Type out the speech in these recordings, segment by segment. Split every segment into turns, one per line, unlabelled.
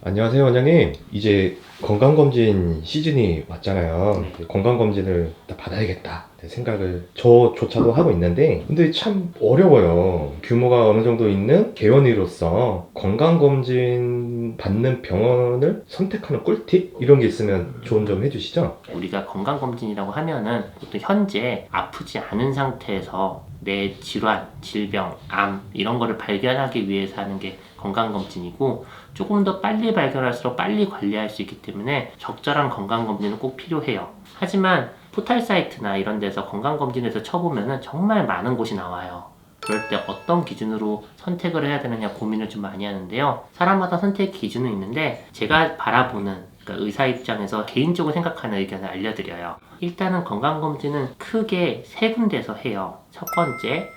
안녕하세요, 원장님. 이제 건강검진 시즌이 왔잖아요.
네.
건강검진을 다 받아야겠다 생각을 저조차도 하고 있는데, 근데 참 어려워요. 규모가 어느 정도 있는 개원의로서 건강검진 받는 병원을 선택하는 꿀팁? 이런 게 있으면 좋은 점 해주시죠?
우리가 건강검진이라고 하면은 보통 현재 아프지 않은 상태에서 내 질환, 질병, 암 이런 거를 발견하기 위해서 하는 게 건강검진이고, 조금 더 빨리 발견할수록 빨리 관리할 수 있기 때문에 적절한 건강검진은 꼭 필요해요. 하지만 포털 사이트나 이런 데서 건강검진에서 쳐보면은 정말 많은 곳이 나와요. 그럴 때 어떤 기준으로 선택을 해야 되느냐 고민을 좀 많이 하는데요. 사람마다 선택 기준은 있는데, 제가 바라보는 그러니까 의사 입장에서 개인적으로 생각하는 의견을 알려드려요. 일단은 건강검진은 크게 세 군데서 해요. 첫 번째,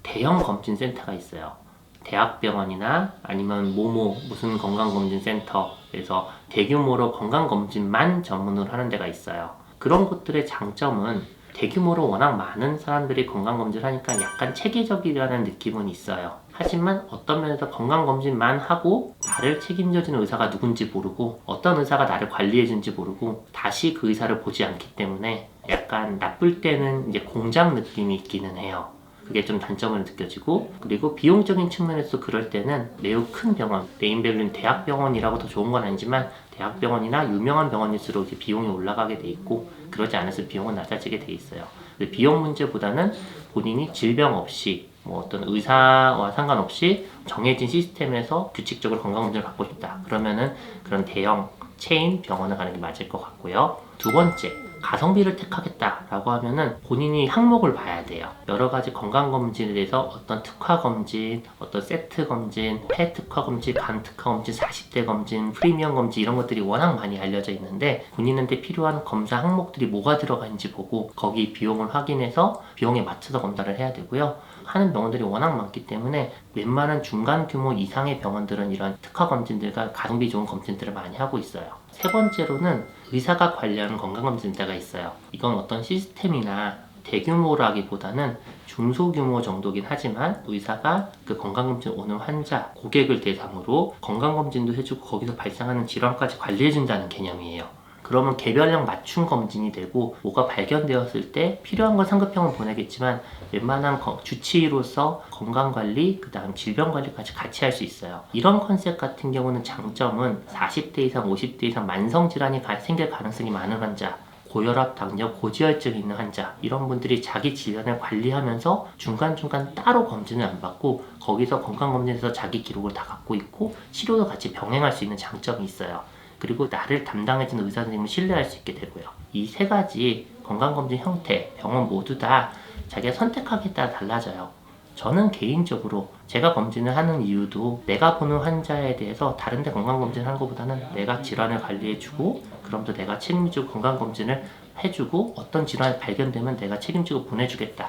대형 검진센터가 있어요. 대학병원이나 아니면 무슨 건강검진센터에서 대규모로 건강검진만 전문으로 하는 데가 있어요. 그런 곳들의 장점은 대규모로 워낙 많은 사람들이 건강검진을 하니까 약간 체계적이라는 느낌은 있어요. 하지만 어떤 면에서 건강검진만 하고 나를 책임져주는 의사가 누군지 모르고 어떤 의사가 나를 관리해주는지 모르고 다시 그 의사를 보지 않기 때문에 약간 나쁠 때는 이제 공장 느낌이 있기는 해요. 그게 좀 단점으로 느껴지고, 그리고 비용적인 측면에서 그럴 때는 매우 큰 병원, 네임밸류는 대학병원이라고 더 좋은 건 아니지만 대학병원이나 유명한 병원일수록 이제 비용이 올라가게 돼 있고, 그러지 않아서 비용은 낮아지게 돼 있어요. 비용 문제보다는 본인이 질병 없이 어떤 의사와 상관없이 정해진 시스템에서 규칙적으로 건강검진을 받고 싶다, 그러면은 그런 대형 체인 병원을 가는 게 맞을 것 같고요. 두 번째, 가성비를 택하겠다라고 하면은 본인이 항목을 봐야 돼요. 여러 가지 건강검진에 대해서 어떤 특화검진, 어떤 세트검진, 폐 특화검진, 간 특화검진, 40대 검진, 프리미엄 검진 이런 것들이 워낙 많이 알려져 있는데, 본인한테 필요한 검사 항목들이 뭐가 들어가는지 보고 거기 비용을 확인해서 비용에 맞춰서 검사를 해야 되고요. 하는 병원들이 워낙 많기 때문에 웬만한 중간 규모 이상의 병원들은 이런 특화 검진들과 가성비 좋은 검진들을 많이 하고 있어요. 세 번째로는 의사가 관리하는 건강검진대가 있어요. 이건 어떤 시스템이나 대규모라기보다는 중소규모 정도긴 하지만 의사가 그 건강검진 오는 환자, 고객을 대상으로 건강검진도 해주고 거기서 발생하는 질환까지 관리해준다는 개념이에요. 그러면 개별형 맞춤 검진이 되고, 뭐가 발견되었을 때 필요한 건 상급병원 보내겠지만 웬만한 주치의로서 건강관리, 그 다음 질병관리까지 같이 할 수 있어요. 이런 컨셉 같은 경우는 장점은 40대 이상, 50대 이상 만성질환이 생길 가능성이 많은 환자, 고혈압, 당뇨, 고지혈증이 있는 환자, 이런 분들이 자기 질환을 관리하면서 중간중간 따로 검진을 안 받고 거기서 건강검진에서 자기 기록을 다 갖고 있고 치료도 같이 병행할 수 있는 장점이 있어요. 그리고 나를 담당해주는 의사 선생님을 신뢰할 수 있게 되고요. 이 세 가지 건강검진 형태, 병원 모두 다 자기가 선택하기에 따라 달라져요. 저는 개인적으로 제가 검진을 하는 이유도 내가 보는 환자에 대해서 다른 데 건강검진을 하는 것보다는 내가 질환을 관리해주고, 그럼 또 내가 책임지고 건강검진을 해주고 어떤 질환이 발견되면 내가 책임지고 보내주겠다,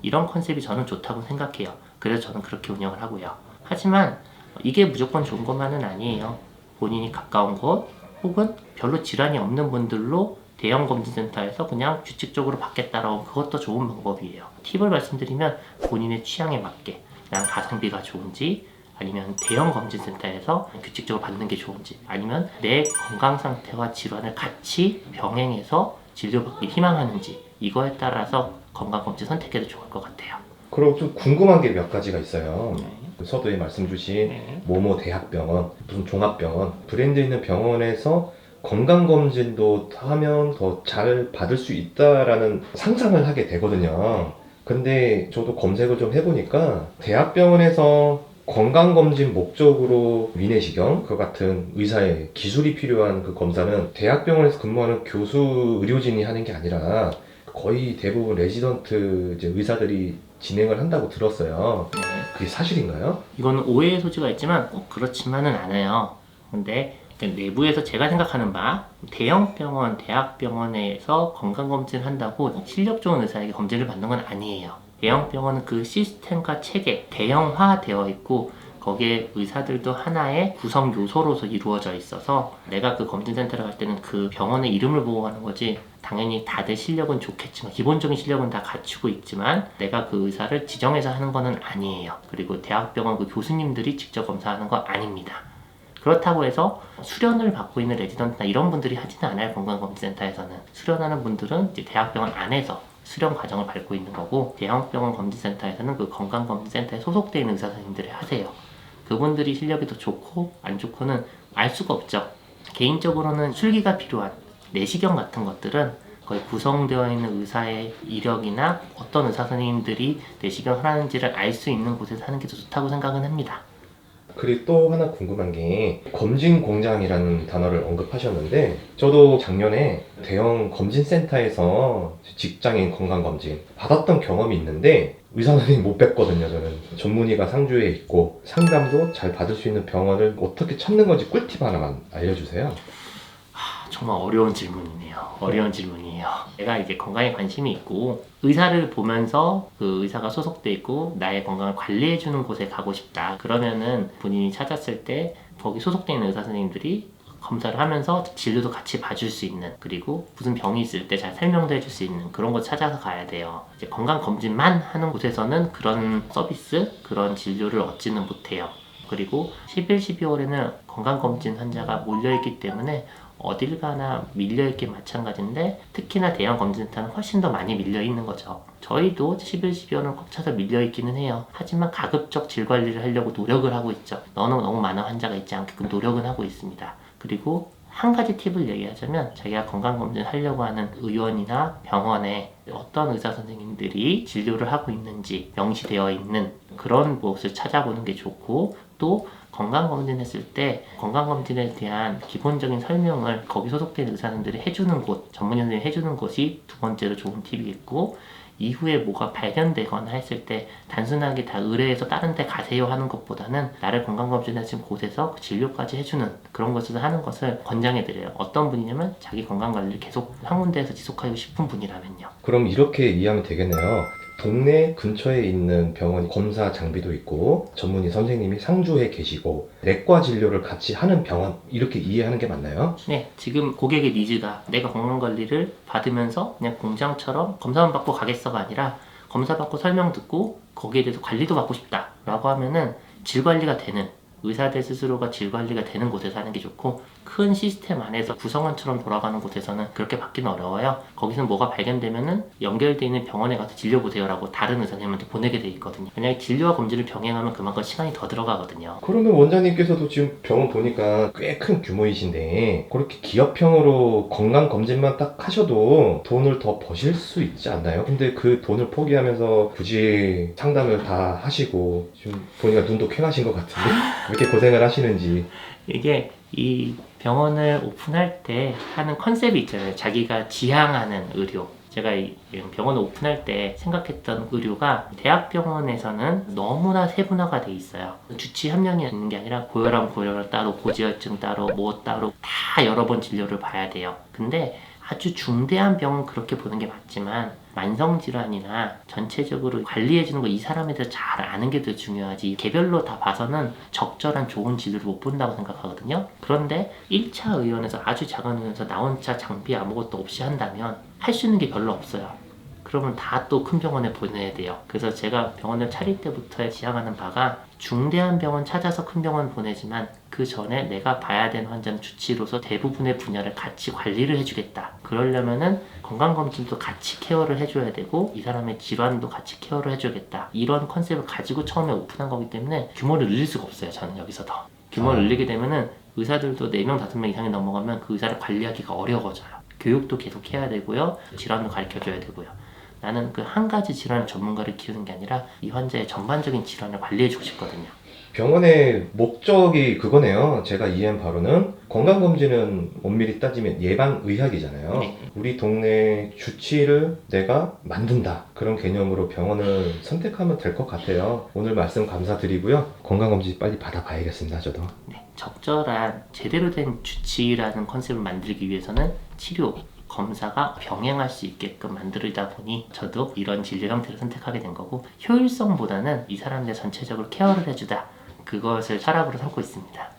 이런 컨셉이 저는 좋다고 생각해요. 그래서 저는 그렇게 운영을 하고요. 하지만 이게 무조건 좋은 것만은 아니에요. 본인이 가까운 곳 혹은 별로 질환이 없는 분들로 대형 검진센터에서 그냥 규칙적으로 받겠다라고, 그것도 좋은 방법이에요. 팁을 말씀드리면 본인의 취향에 맞게 그냥 가성비가 좋은지, 아니면 대형 검진센터에서 규칙적으로 받는 게 좋은지, 아니면 내 건강 상태와 질환을 같이 병행해서 진료받기 희망하는지, 이거에 따라서 건강검진 선택해도 좋을 것 같아요.
그리고 좀 궁금한 게 몇 가지가 있어요.
네.
서두에 말씀 주신
네.
모모 대학병원, 무슨 종합병원, 브랜드 있는 병원에서 건강검진도 하면 더 잘 받을 수 있다라는 상상을 하게 되거든요. 근데 저도 검색을 좀 해보니까 대학병원에서 건강검진 목적으로 위내시경, 그 같은 의사의 기술이 필요한 그 검사는 대학병원에서 근무하는 교수 의료진이 하는 게 아니라 거의 대부분 레지던트 이제 의사들이 진행을 한다고 들었어요.
네.
그게 사실인가요?
이거는 오해의 소지가 있지만 꼭 그렇지만은 않아요. 근데 내부에서 제가 생각하는 바, 대형 병원, 대학병원에서 건강검진을 한다고 실력 좋은 의사에게 검진을 받는 건 아니에요. 대형 병원은 그 시스템과 체계, 대형화되어 있고 거기에 의사들도 하나의 구성 요소로서 이루어져 있어서 내가 그 검진센터를 갈 때는 그 병원의 이름을 보고 가는 거지, 당연히 다들 실력은 좋겠지만 기본적인 실력은 다 갖추고 있지만 내가 그 의사를 지정해서 하는 거는 아니에요. 그리고 대학병원 그 교수님들이 직접 검사하는 거 아닙니다. 그렇다고 해서 수련을 받고 있는 레지던트나 이런 분들이 하지는 않아요. 건강검진센터에서는. 수련하는 분들은 이제 대학병원 안에서 수련 과정을 밟고 있는 거고, 대형병원 검진센터에서는 그 건강검진센터에 소속되어 있는 의사 선생님들이 하세요. 그분들이 실력이 더 좋고 안 좋고는 알 수가 없죠. 개인적으로는 술기가 필요한 내시경 같은 것들은 거의 구성되어 있는 의사의 이력이나 어떤 의사 선생님들이 내시경을 하는지를 알 수 있는 곳에서 하는 게 더 좋다고 생각은 합니다.
그리고 또 하나 궁금한 게 검진 공장이라는 단어를 언급하셨는데 저도 작년에 대형 검진센터에서 직장인 건강검진 받았던 경험이 있는데 의사 선생님 못 뵀거든요. 저는 전문의가 상주에 있고 상담도 잘 받을 수 있는 병원을 어떻게 찾는 건지 꿀팁 하나만 알려주세요.
정말 어려운 질문이네요. 어려운 질문이에요. 내가 이제 건강에 관심이 있고 의사를 보면서 그 의사가 소속돼 있고 나의 건강을 관리해주는 곳에 가고 싶다. 그러면은 본인이 찾았을 때 거기 소속돼 있는 의사 선생님들이 검사를 하면서 진료도 같이 봐줄 수 있는, 그리고 무슨 병이 있을 때 잘 설명도 해줄 수 있는 그런 곳 찾아서 가야 돼요. 이제 건강검진만 하는 곳에서는 그런 서비스, 그런 진료를 얻지는 못해요. 그리고 11, 12월에는 건강검진 환자가 몰려있기 때문에 어딜 가나 밀려있기 마찬가지인데, 특히나 대형 검진센터는 훨씬 더 많이 밀려있는 거죠. 저희도 11, 12월은 꽉 차서 밀려있기는 해요. 하지만 가급적 질 관리를 하려고 노력을 하고 있죠. 너무 많은 환자가 있지 않게끔 노력은 하고 있습니다. 그리고 한 가지 팁을 얘기하자면, 자기가 건강검진 하려고 하는 의원이나 병원에 어떤 의사 선생님들이 진료를 하고 있는지 명시되어 있는 그런 곳을 찾아보는 게 좋고, 또 건강검진 했을 때 건강검진에 대한 기본적인 설명을 거기 소속된 의사분들이 해주는 곳, 전문의 선생님이 해주는 곳이 두 번째로 좋은 팁이겠고, 이후에 뭐가 발견되거나 했을 때 단순하게 다 의뢰해서 다른 데 가세요 하는 것보다는 나를 건강검진하신 곳에서 진료까지 해주는 그런 것을 하는 것을 권장해드려요. 어떤 분이냐면 자기 건강관리를 계속 한 군데에서 지속하고 싶은 분이라면요.
그럼 이렇게 이해하면 되겠네요. 동네 근처에 있는 병원 검사 장비도 있고 전문의 선생님이 상주에 계시고 내과 진료를 같이 하는 병원, 이렇게 이해하는 게 맞나요?
네, 지금 고객의 니즈가 내가 건강관리를 받으면서 그냥 공장처럼 검사만 받고 가겠어가 아니라 검사 받고 설명 듣고 거기에 대해서 관리도 받고 싶다 라고 하면은 질 관리가 되는, 의사들 스스로가 질 관리가 되는 곳에서 하는 게 좋고, 큰 시스템 안에서 구성원처럼 돌아가는 곳에서는 그렇게 받기는 어려워요. 거기서는 뭐가 발견되면은 연결되어 있는 병원에 가서 진료 보세요라고 다른 의사님한테 보내게 돼 있거든요. 만약에 진료와 검진을 병행하면 그만큼 시간이 더 들어가거든요.
그러면 원장님께서도 지금 병원 보니까 꽤 큰 규모이신데 그렇게 기업형으로 건강검진만 딱 하셔도 돈을 더 버실 수 있지 않나요? 근데 그 돈을 포기하면서 굳이 상담을 다 하시고 지금 보니까 눈도 쾌하신 것 같은데 왜 이렇게 고생을 하시는지.
이게 이 병원을 오픈할 때 하는 컨셉이 있잖아요. 자기가 지향하는 의료. 제가 이 병원을 오픈할 때 생각했던 의료가, 대학병원에서는 너무나 세분화가 돼 있어요. 주치 한 명이 있는 게 아니라 고혈압, 고혈압 따로, 고지혈증 따로, 뭐 따로 다 여러 번 진료를 봐야 돼요. 근데 아주 중대한 병은 그렇게 보는 게 맞지만 만성질환이나 전체적으로 관리해주는 거 이 사람에 대해서 잘 아는 게 더 중요하지, 개별로 다 봐서는 적절한 좋은 진료를 못 본다고 생각하거든요. 그런데 1차 의원에서, 아주 작은 의원에서 나 혼자 장비 아무것도 없이 한다면 할 수 있는 게 별로 없어요. 그러면 다 또 큰 병원에 보내야 돼요. 그래서 제가 병원을 차릴 때부터 지향하는 바가, 중대한 병원 찾아서 큰 병원 보내지만 그 전에 내가 봐야 되는 환자는 주치로서 대부분의 분야를 같이 관리를 해주겠다. 그러려면은 건강검진도 같이 케어를 해줘야 되고 이 사람의 질환도 같이 케어를 해주겠다. 이런 컨셉을 가지고 처음에 오픈한 거기 때문에 규모를 늘릴 수가 없어요. 저는 여기서 더 규모를 늘리게 되면은 의사들도 4명, 5명 이상이 넘어가면 그 의사를 관리하기가 어려워져요. 교육도 계속 해야 되고요. 질환도 가르쳐줘야 되고요. 나는 그 한 가지 질환 전문가를 키우는 게 아니라 이 환자의 전반적인 질환을 관리해주고 싶거든요.
병원의 목적이 그거네요. 제가 이해한 바로는 건강검진은 엄밀히 따지면 예방의학이잖아요.
네.
우리 동네 주치를 내가 만든다. 그런 개념으로 병원을 선택하면 될 것 같아요. 오늘 말씀 감사드리고요. 건강검진 빨리 받아봐야겠습니다. 저도.
네, 적절한 제대로 된 주치라는 컨셉을 만들기 위해서는 치료, 검사가 병행할 수 있게끔 만들다 보니 저도 이런 진료 형태를 선택하게 된 거고, 효율성보다는 이 사람들 전체적으로 케어를 해주다, 그것을 철학으로 삼고 있습니다.